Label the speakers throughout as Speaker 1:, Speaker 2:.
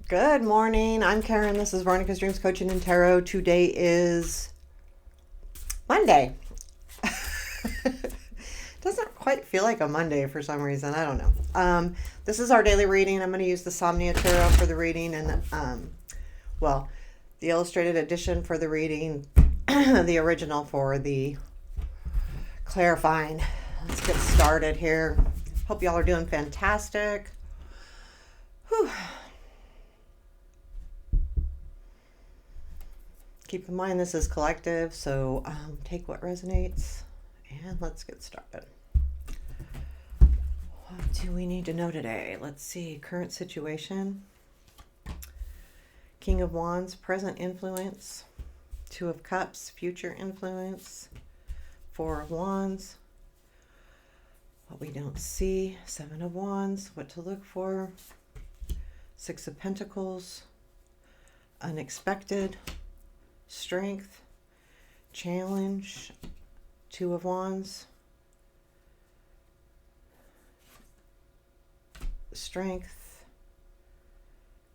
Speaker 1: Good morning. I'm Karen. This is Veronica's Dreams Coaching and Tarot. Today is Monday. Doesn't quite feel like a Monday for some reason. I don't know. This is our daily reading. I'm going to use the Somnia Tarot for the reading and, the illustrated edition for the reading, the original for the clarifying. Let's get started here. Hope y'all are doing fantastic. Whew. Keep in mind this is collective, so take what resonates and let's get started. What do we need to know today? Let's see. Current situation. King of Wands, present influence. Two of Cups, future influence. Four of Wands. What we don't see. Seven of Wands, what to look for. Six of Pentacles. Unexpected. Strength, challenge, Two of Wands, strength.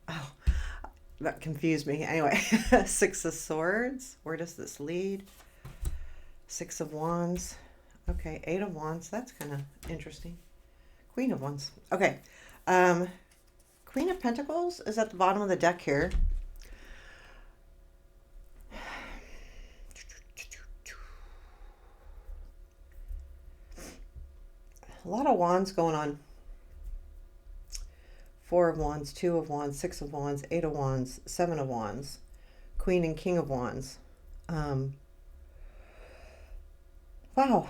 Speaker 1: Oh, that confused me. Anyway, Six of Swords. Where does this lead? Six of Wands. Okay, Eight of Wands. That's kind of interesting. Queen of Wands. Okay. Queen of Pentacles is at the bottom of the deck here. A lot of wands going on. Four of Wands, Two of Wands, Six of Wands, Eight of Wands, Seven of Wands, Queen and King of Wands. Wow. Wow.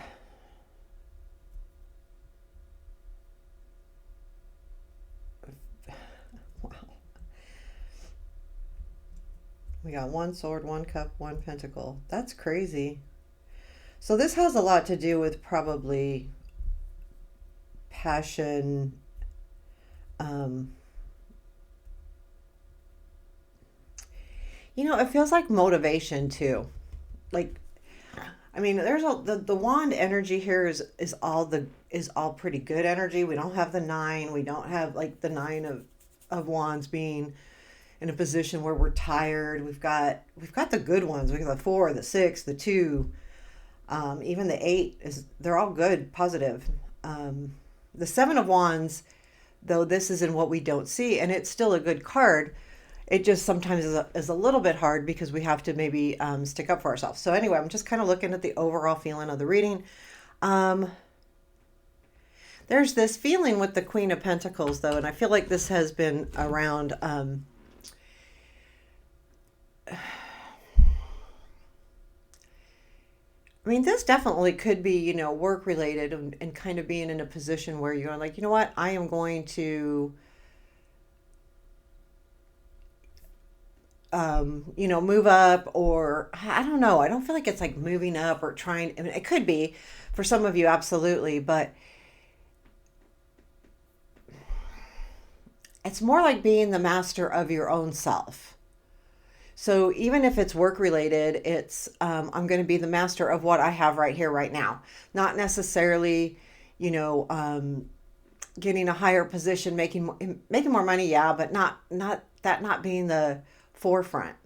Speaker 1: We got one sword, one cup, one pentacle. That's crazy. So this has a lot to do with probably passion, it feels like motivation too. Like, I mean, there's the wand energy here is all pretty good energy. We don't have the nine. We don't have like the nine of wands being in a position where we're tired. We've got the good ones. We got the four, the six, the two, even the eight they're all good, positive. The Seven of Wands, though this is in what we don't see, and it's still a good card, it just sometimes is a little bit hard because we have to maybe stick up for ourselves. So anyway, I'm just kind of looking at the overall feeling of the reading. There's this feeling with the Queen of Pentacles, though, and I feel like this has been around. I mean, this definitely could be, work related and kind of being in a position where you're like, you know what, I am going to, move up, or I don't know. I don't feel like it's like moving up or trying. I mean, it could be for some of you, absolutely, but it's more like being the master of your own self. So even if it's work related, it's I'm going to be the master of what I have right here, right now. Not necessarily, getting a higher position, making more money, yeah, but not being the forefront.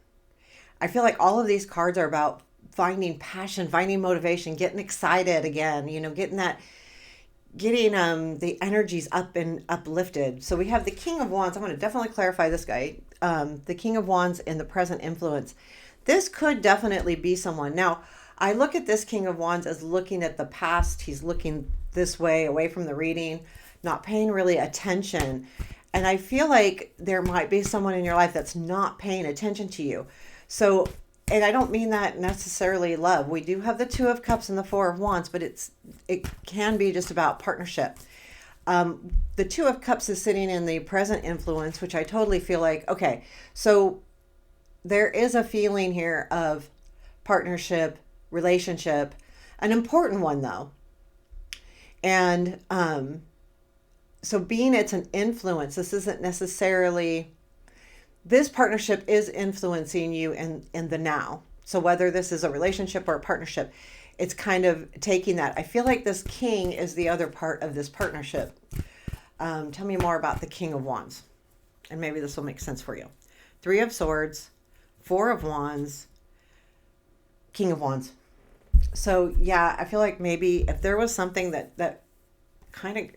Speaker 1: I feel like all of these cards are about finding passion, finding motivation, getting excited again. Getting the energies up and uplifted. So we have the King of Wands. I'm going to definitely clarify this guy. The King of Wands in the present influence. This could definitely be someone. Now, I look at this King of Wands as looking at the past. He's looking this way, away from the reading, not paying really attention. And I feel like there might be someone in your life that's not paying attention to you. So, and I don't mean that necessarily love. We do have the Two of Cups and the Four of Wands, but it can be just about partnership. The Two of Cups is sitting in the present influence, which I totally feel like, okay, so there is a feeling here of partnership, relationship, an important one though. And so being it's an influence, this isn't necessarily, this partnership is influencing you in the now. So whether this is a relationship or a partnership, it's kind of taking that. I feel like this king is the other part of this partnership. Tell me more about the King of Wands and maybe this will make sense for you. Three of Swords, Four of Wands, King of Wands. So yeah, I feel like maybe if there was something that kind of,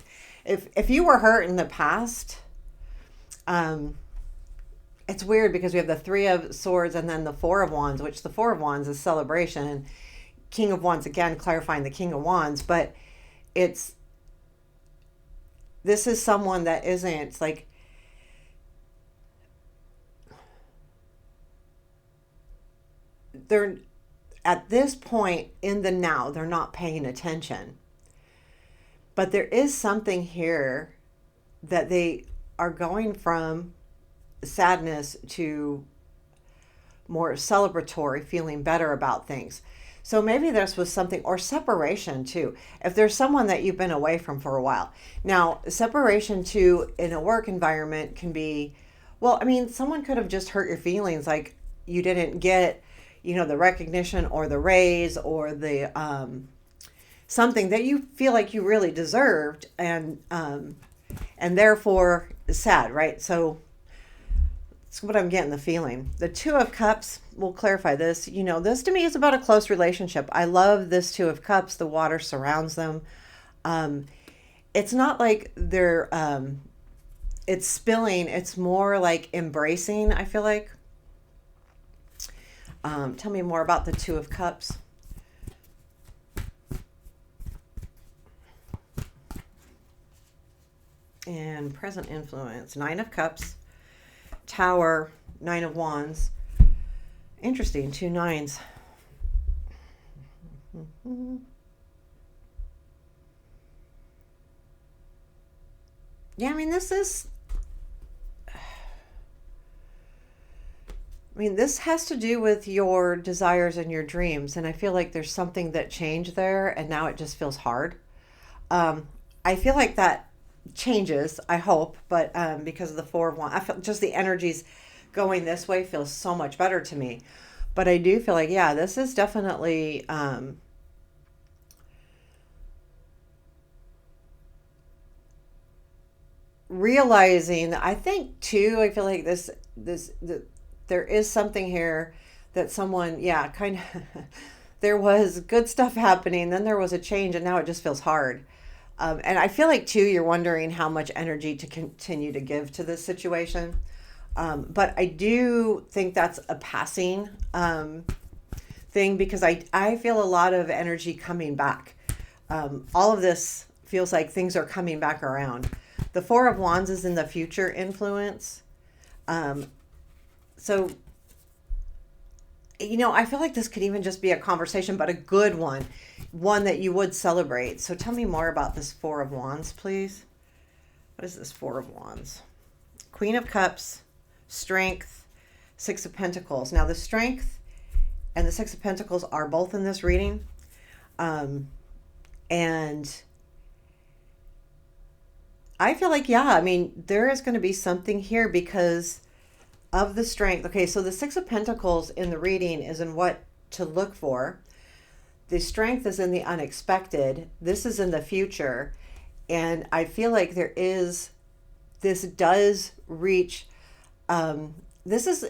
Speaker 1: if you were hurt in the past, it's weird because we have the Three of Swords and then the Four of Wands, which the Four of Wands is celebration, and King of Wands, again, clarifying the King of Wands, but this is someone that isn't like, they're at this point in the now, they're not paying attention. But there is something here that they are going from sadness to more celebratory, feeling better about things. So maybe this was something, or separation too. If there's someone that you've been away from for a while. Now, separation too in a work environment can be, well, I mean, someone could have just hurt your feelings, like you didn't get, the recognition or the raise or the something that you feel like you really deserved, and therefore sad, right? So that's what I'm getting the feeling. The Two of Cups, we'll clarify this. This to me is about a close relationship. I love this Two of Cups. The water surrounds them. It's not like they're, it's spilling. It's more like embracing, I feel like. Tell me more about the Two of Cups. And present influence. Nine of Cups. Tower. Nine of Wands. Interesting. Two nines. Yeah, I mean, this has to do with your desires and your dreams. And I feel like there's something that changed there and now it just feels hard. I feel like that changes, I hope, but because of the Four of Wands, I feel just the energies going this way feels so much better to me. But I do feel like, yeah, this is definitely realizing, I think too, I feel like there is something here that someone, yeah, kind of, there was good stuff happening, then there was a change, and now it just feels hard. And I feel like too, you're wondering how much energy to continue to give to this situation. But I do think that's a passing thing, because I feel a lot of energy coming back. All of this feels like things are coming back around. The Four of Wands is in the future influence. So, I feel like this could even just be a conversation, but a good one that you would celebrate. So tell me more about this Four of Wands, please. What is this Four of Wands? Queen of Cups, Strength, Six of Pentacles. Now the Strength and the Six of Pentacles are both in this reading. And I feel like, yeah, I mean, there is going to be something here because of the Strength. Okay, so the Six of Pentacles in the reading is in what to look for. The Strength is in the unexpected. This is in the future. And I feel like this does reach, this is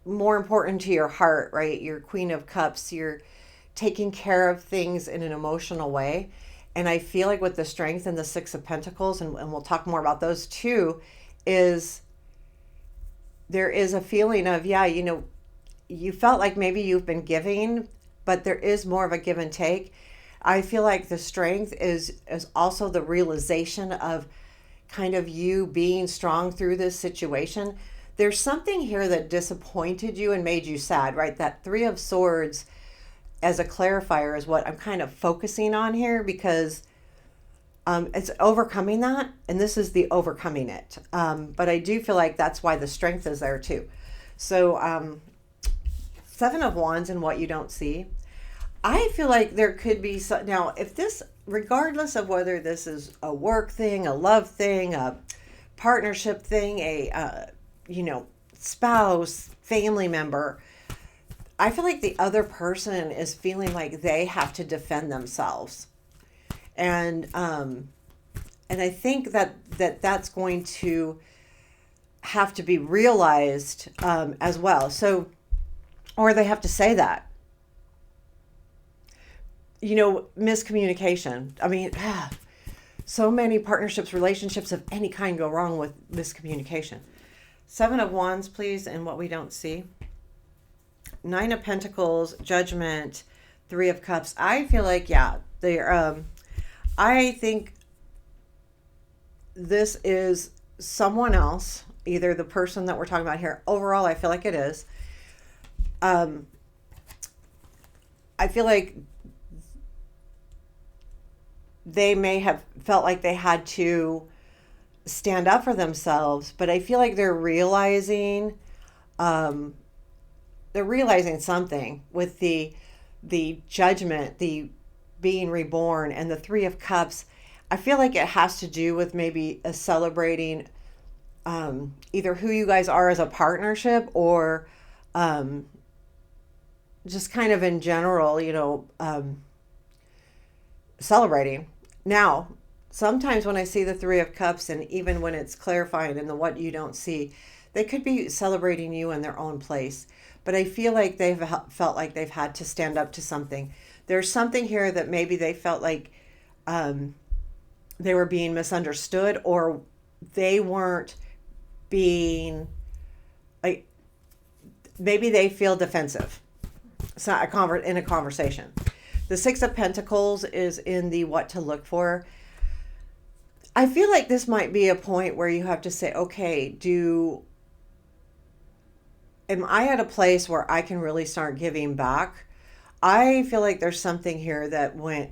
Speaker 1: more important to your heart, right? Your Queen of Cups, you're taking care of things in an emotional way. And I feel like with the Strength and the Six of Pentacles, and we'll talk more about those too, there is a feeling of, yeah, you felt like maybe you've been giving, but there is more of a give and take. I feel like the Strength is also the realization of kind of you being strong through this situation. There's something here that disappointed you and made you sad, right? That Three of Swords as a clarifier is what I'm kind of focusing on here, because it's overcoming that, and this is the overcoming it. But I do feel like that's why the Strength is there too. So Seven of Wands and what you don't see. I feel like there could be now, if this, regardless of whether this is a work thing, a love thing, a partnership thing, a spouse, family member, I feel like the other person is feeling like they have to defend themselves. And I think that's going to have to be realized as well. So, or they have to say that. Miscommunication. I mean, so many partnerships, relationships of any kind go wrong with miscommunication. 7 of Wands, please, and what we don't see. 9 of Pentacles, Judgment, 3 of Cups. I feel like, I think this is someone else, either the person that we're talking about here. Overall, I feel like it is. I feel like they may have felt like they had to stand up for themselves, but I feel like they're realizing something with the Judgment, the being reborn, and the 3 of Cups. I feel like it has to do with maybe a celebrating either who you guys are as a partnership, or just kind of in general, celebrating. Now, sometimes when I see the 3 of Cups, and even when it's clarifying in the what you don't see, they could be celebrating you in their own place. But I feel like they've felt like they've had to stand up to something. There's something here that maybe they felt like they were being misunderstood, or they weren't being, like, maybe they feel defensive. It's not in a conversation. The 6 of Pentacles is in the what to look for. I feel like this might be a point where you have to say, okay, am I at a place where I can really start giving back? I feel like there's something here that went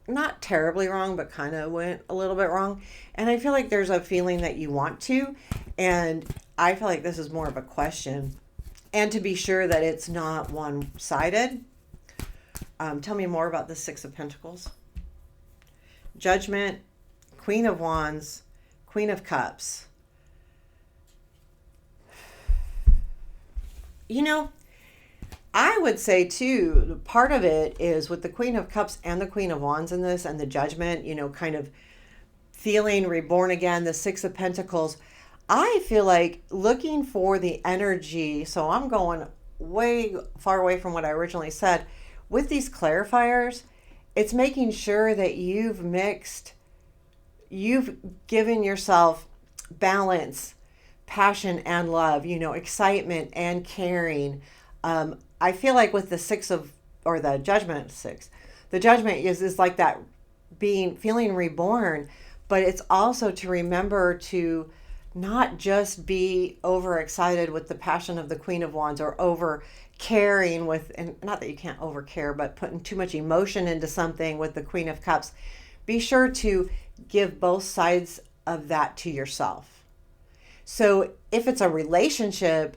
Speaker 1: not terribly wrong, but kind of went a little bit wrong. And I feel like there's a feeling that you want to. And I feel like this is more of a question. And to be sure that it's not one-sided. Tell me more about the 6 of Pentacles. Judgment, Queen of Wands, Queen of Cups. I would say too, part of it is with the Queen of Cups and the Queen of Wands in this, and the Judgment, kind of feeling reborn again, the 6 of Pentacles. I feel like looking for the energy. So I'm going way far away from what I originally said. With these clarifiers, it's making sure that you've given yourself balance, passion and love, excitement and caring. I feel like with the the Judgment 6, the Judgment is like that feeling reborn, but it's also to remember to not just be overexcited with the passion of the Queen of Wands, or over caring with, and not that you can't over care, but putting too much emotion into something with the Queen of Cups. Be sure to give both sides of that to yourself. So if it's a relationship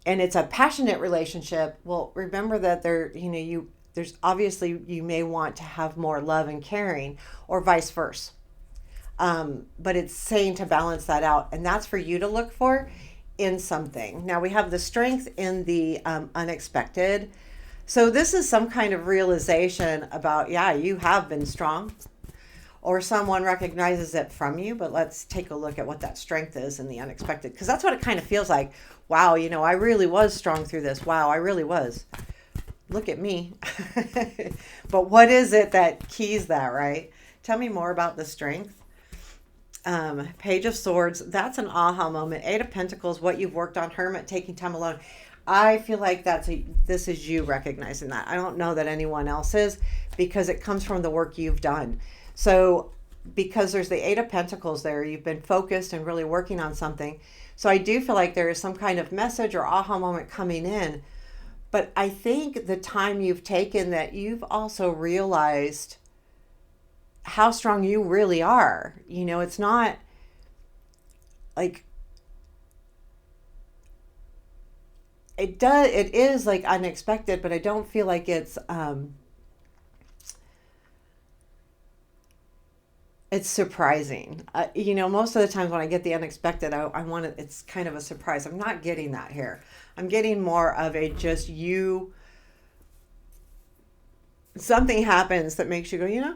Speaker 1: and it's a passionate relationship, well, remember that there's obviously, you may want to have more love and caring, or vice versa. But it's saying to balance that out, and that's for you to look for in something. Now we have the Strength in the unexpected. So this is some kind of realization about, you have been strong, or someone recognizes it from you. But let's take a look at what that strength is in the unexpected, because that's what it kind of feels like. Wow, I really was strong through this. Wow, I really was. Look at me. But what is it that keys that, right? Tell me more about the Strength. Page of Swords, that's an aha moment. 8 of Pentacles, what you've worked on. Hermit, taking time alone. I feel like this is you recognizing that. I don't know that anyone else is, because it comes from the work you've done. So because there's the 8 of Pentacles there, you've been focused and really working on something. So I do feel like there is some kind of message or aha moment coming in. But I think the time you've taken, that you've also realized how strong you really are. It's not like, it is like unexpected, but I don't feel like it's surprising. Most of the times when I get the unexpected, I want it, it's kind of a surprise. I'm not getting that here. I'm getting more of a just something happens that makes you go,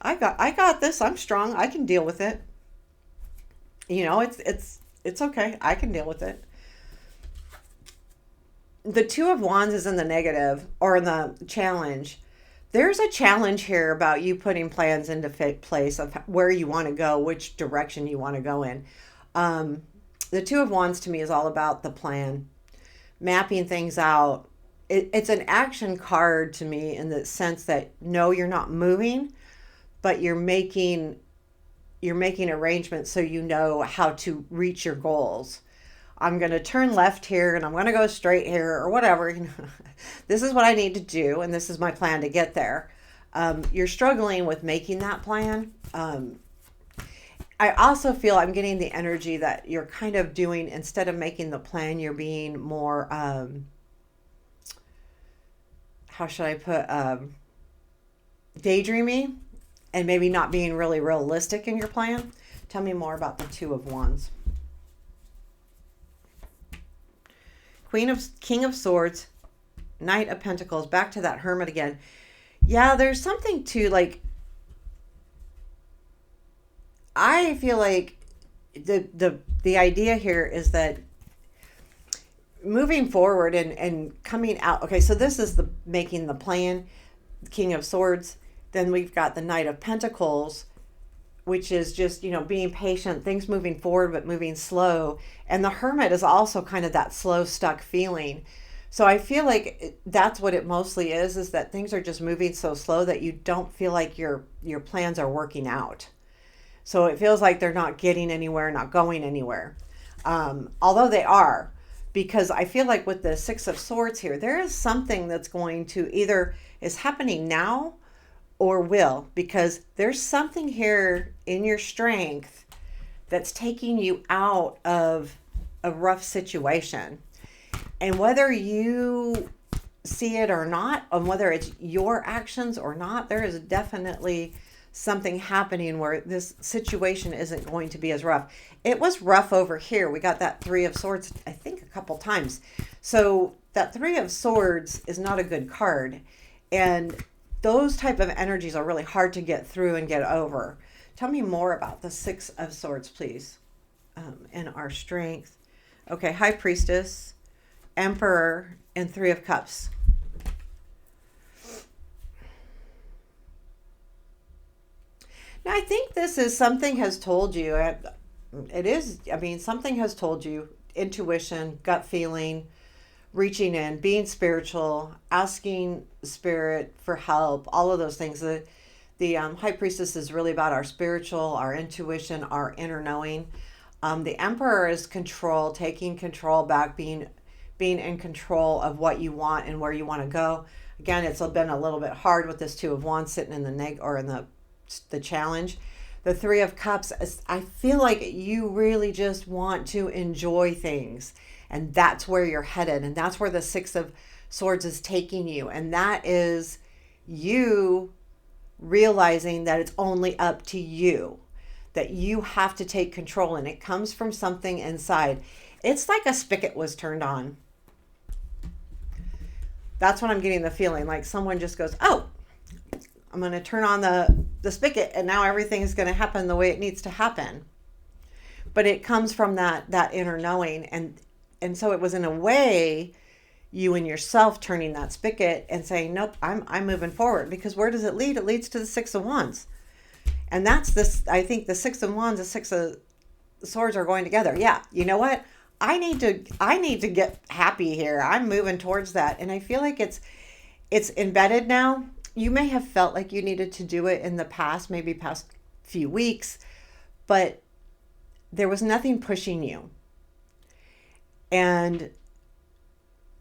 Speaker 1: I got this. I'm strong. I can deal with it. It's It's okay. I can deal with it. The Two of Wands is in the negative or in the challenge. There's a challenge here about you putting plans into place of where you want to go, which direction you want to go in. Um, the Two of Wands to me is all about the plan, mapping things out. It's an action card to me in the sense that no, you're not moving, but you're making arrangements so you know how to reach your goals. I'm going to turn left here and I'm going to go straight here or whatever. This is what I need to do, and this is my plan to get there. You're struggling with making that plan. I also feel I'm getting the energy that you're kind of doing, instead of making the plan, you're being more, how should I put, daydreamy and maybe not being really realistic in your plan. Tell me more about the Two of Wands. King of Swords, Knight of Pentacles, back to that Hermit again. Yeah, there's something to like, I feel like the idea here is that moving forward and coming out. Okay, so this is the making the plan, King of Swords. Then we've got the Knight of Pentacles, which is just, being patient, things moving forward, but moving slow. And the Hermit is also kind of that slow, stuck feeling. So I feel like that's what it mostly is that things are just moving so slow that you don't feel like your plans are working out. So it feels like they're not getting anywhere, not going anywhere. Although they are, because I feel like with the Six of Swords here, there is something that's going to either is happening now or will, because there's something here in your strength that's taking you out of a rough situation. And whether you see it or not, and whether it's your actions or not, there is definitely something happening where this situation isn't going to be as rough. It was rough over here. We got that Three of Swords, I think, a couple times. So that Three of Swords is not a good card. And those type of energies are really hard to get through and get over. Tell me more about the Six of Swords, please, and our strength. Okay, High Priestess, Emperor, and Three of Cups. Now, I think this is something has told you. It is, something has told you, intuition, gut feeling, reaching in, being spiritual, asking spirit for help, all of those things. The High Priestess is really about our spiritual, our intuition, our inner knowing. The Emperor is control, taking control back, being in control of what you want and where you want to go. Again, it's been a little bit hard with this Two of Wands sitting in the or in the challenge. The Three of Cups, I feel like you really just want to enjoy things, and that's where you're headed, and that's where the Six of Swords is taking you, and that is you realizing that it's only up to you, that you have to take control, and it comes from something inside. It's like a spigot was turned on. That's what I'm getting the feeling, like someone just goes, oh, I'm going to turn on the spigot, and now everything is going to happen the way it needs to happen. But it comes from that inner knowing, and so it was, in a way, you and yourself turning that spigot and saying, nope, I'm moving forward. Because where does it lead? It leads to the Six of Wands. And that's this, I think the Six of Wands, the Six of Swords are going together. Yeah, you know what? I need to get happy here. I'm moving towards that. And I feel like it's embedded now. You may have felt like you needed to do it in the past, maybe past few weeks, but there was nothing pushing you. And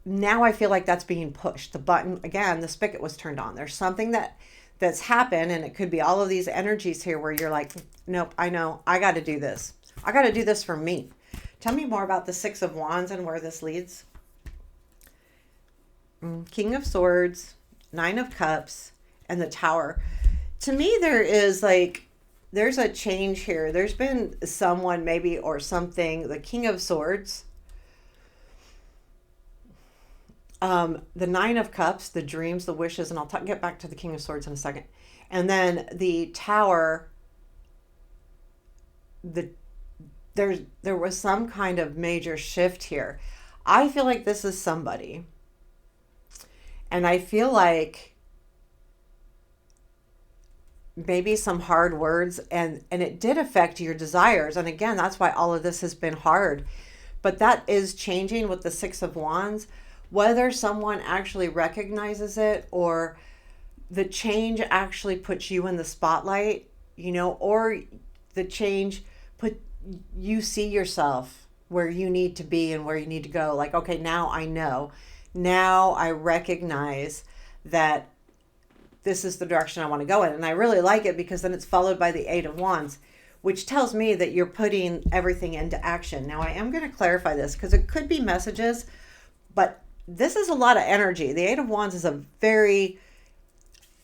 Speaker 1: now I feel like that's being pushed. The button, again, the spigot was turned on. There's something that's happened, and it could be all of these energies here where you're like, nope, I know, I got to do this. I got to do this for me. Tell me more about the Six of Wands and where this leads. King of Swords, Nine of Cups, and the Tower. To me, there's a change here. There's been someone maybe or something, the King of Swords, the Nine of Cups, the dreams, the wishes, and I'll get back to the King of Swords in a second. And then the Tower, the there was some kind of major shift here. I feel like this is somebody, and I feel like maybe some hard words, and it did affect your desires. And again, that's why all of this has been hard. But that is changing with the Six of Wands. Whether someone actually recognizes it, or the change actually puts you in the spotlight, or the change put you see yourself where you need to be and where you need to go. Like, okay, now I know. Now I recognize that this is the direction I want to go in. And I really like it, because then it's followed by the Eight of Wands, which tells me that you're putting everything into action. Now, I am going to clarify this, because it could be messages, but this is a lot of energy. The Eight of Wands is a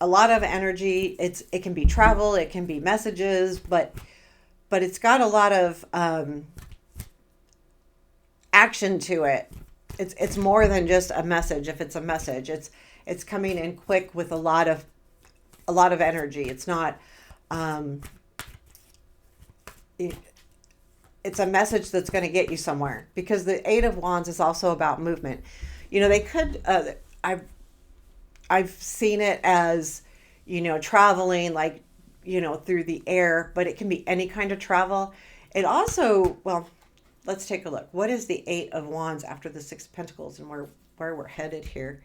Speaker 1: lot of energy. It can be travel, it can be messages, but it's got a lot of action to it. It's more than just a message. If it's a message, it's coming in quick with a lot of energy. It's not it's a message that's going to get you somewhere, because the Eight of Wands is also about movement. They could I've seen it as traveling, like through the air, but it can be any kind of travel. It also, well, let's take a look. What is the Eight of Wands after the Six of Pentacles, and where we're headed here?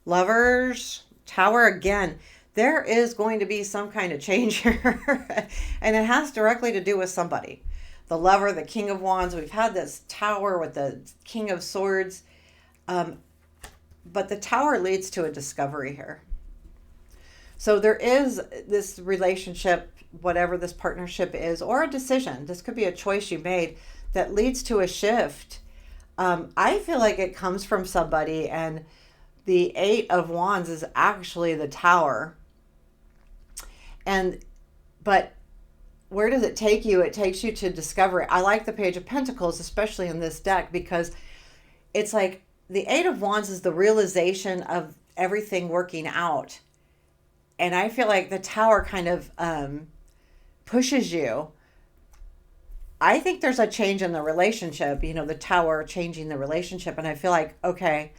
Speaker 1: Lovers, Tower again. There is going to be some kind of change here, and it has directly to do with somebody. The Lover, the King of Wands. We've had this Tower with the King of Swords, but the Tower leads to a discovery here. So there is this relationship, whatever this partnership is, or a decision. This could be a choice you made that leads to a shift. I feel like it comes from somebody, and the Eight of Wands is actually the Tower. But where does it take you? It takes you to discovery. I like the Page of Pentacles, especially in this deck, because it's like the Eight of Wands is the realization of everything working out. And I feel like the Tower kind of pushes you. I think there's a change in the relationship, the Tower changing the relationship. And I feel like, okay,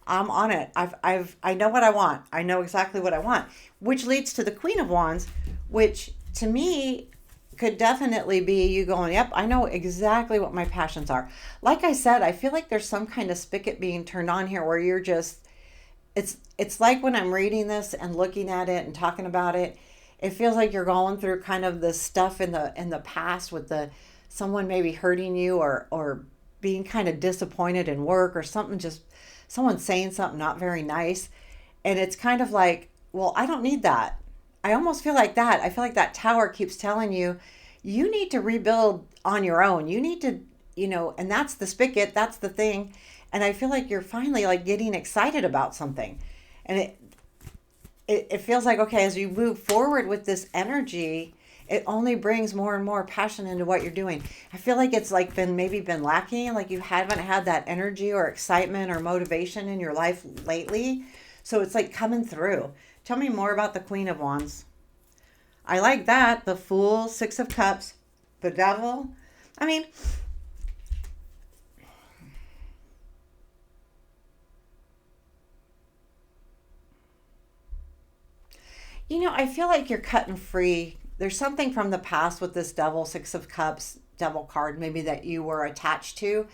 Speaker 1: I'm on it. I know what I want. I know exactly what I want, which leads to the Queen of Wands, which to me could definitely be you going, yep, I know exactly what my passions are. Like I said, I feel like there's some kind of spigot being turned on here where you're just, it's like when I'm reading this and looking at it and talking about it, it feels like you're going through kind of the stuff in the past with someone maybe hurting you, or being kind of disappointed in work, or something, just someone saying something not very nice. And it's kind of like, well, I don't need that. I almost feel like that. I feel like that Tower keeps telling you, you need to rebuild on your own. You need to, and that's the spigot, that's the thing. And I feel like you're finally like getting excited about something. And it feels like, okay, as you move forward with this energy, it only brings more and more passion into what you're doing. I feel like it's like been lacking, like you haven't had that energy or excitement or motivation in your life lately. So it's like coming through. Tell me more about the Queen of Wands. I like that. The Fool, Six of Cups, the Devil. I mean, I feel like you're cutting free. There's something from the past with this Devil, Six of Cups, Devil card, maybe that you were attached to.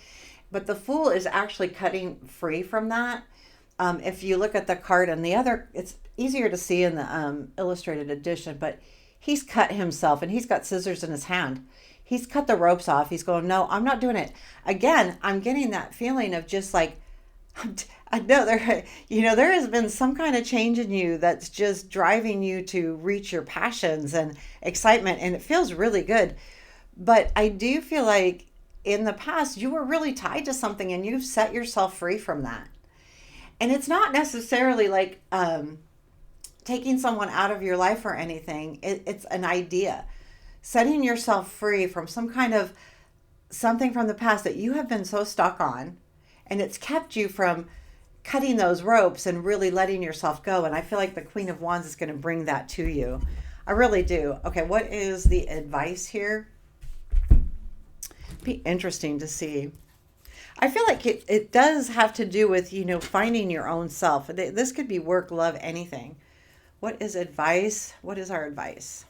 Speaker 1: But the Fool is actually cutting free from that. If you look at the card and the other, it's easier to see in the illustrated edition, but he's cut himself and he's got scissors in his hand. He's cut the ropes off. He's going, no, I'm not doing it. Again, I'm getting that feeling of just like, I know there has been some kind of change in you that's just driving you to reach your passions and excitement, and it feels really good. But I do feel like in the past you were really tied to something, and you've set yourself free from that. And it's not necessarily like taking someone out of your life or anything. It's an idea. Setting yourself free from some kind of something from the past that you have been so stuck on, and it's kept you from cutting those ropes and really letting yourself go. And I feel like the Queen of Wands is going to bring that to you. I really do. Okay, what is the advice here? Be interesting to see. I feel like it does have to do with, finding your own self. This could be work, love, anything. What is advice? What is our advice?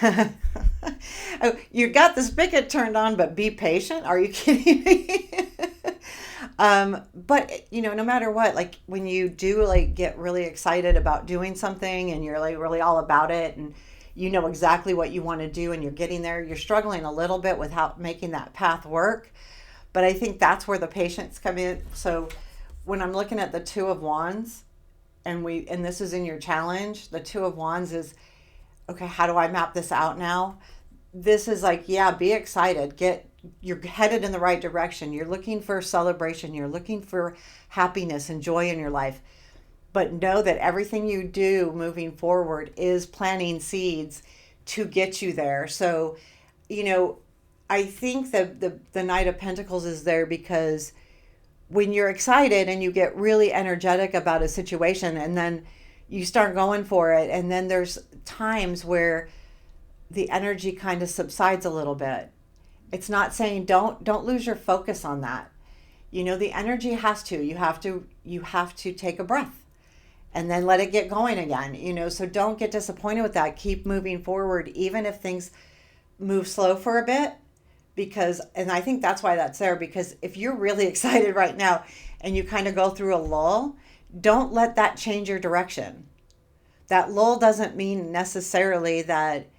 Speaker 1: Oh, you got the spigot turned on, but be patient. Are you kidding me? But no matter what, like when you do like get really excited about doing something and you're like really all about it and you know exactly what you want to do and you're getting there, you're struggling a little bit with how making that path work. But I think that's where the patience come in. So when I'm looking at the Two of Wands and this is in your challenge, the Two of Wands is okay, how do I map this out now? This is like, yeah, be excited. You're headed in the right direction. You're looking for celebration. You're looking for happiness and joy in your life. But know that everything you do moving forward is planting seeds to get you there. So, I think that the Knight of Pentacles is there because when you're excited and you get really energetic about a situation and then you start going for it, and then there's times where the energy kind of subsides a little bit. It's not saying don't lose your focus on that. The energy has to. You have to take a breath and then let it get going again. So don't get disappointed with that. Keep moving forward even if things move slow for a bit, and I think that's why that's there, because if you're really excited right now and you kind of go through a lull, don't let that change your direction. That lull doesn't mean necessarily that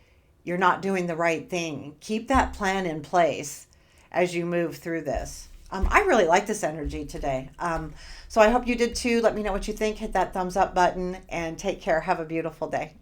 Speaker 1: you're not doing the right thing. Keep that plan in place as you move through this. I really like this energy today. So I hope you did too. Let me know what you think. Hit that thumbs up button and take care. Have a beautiful day.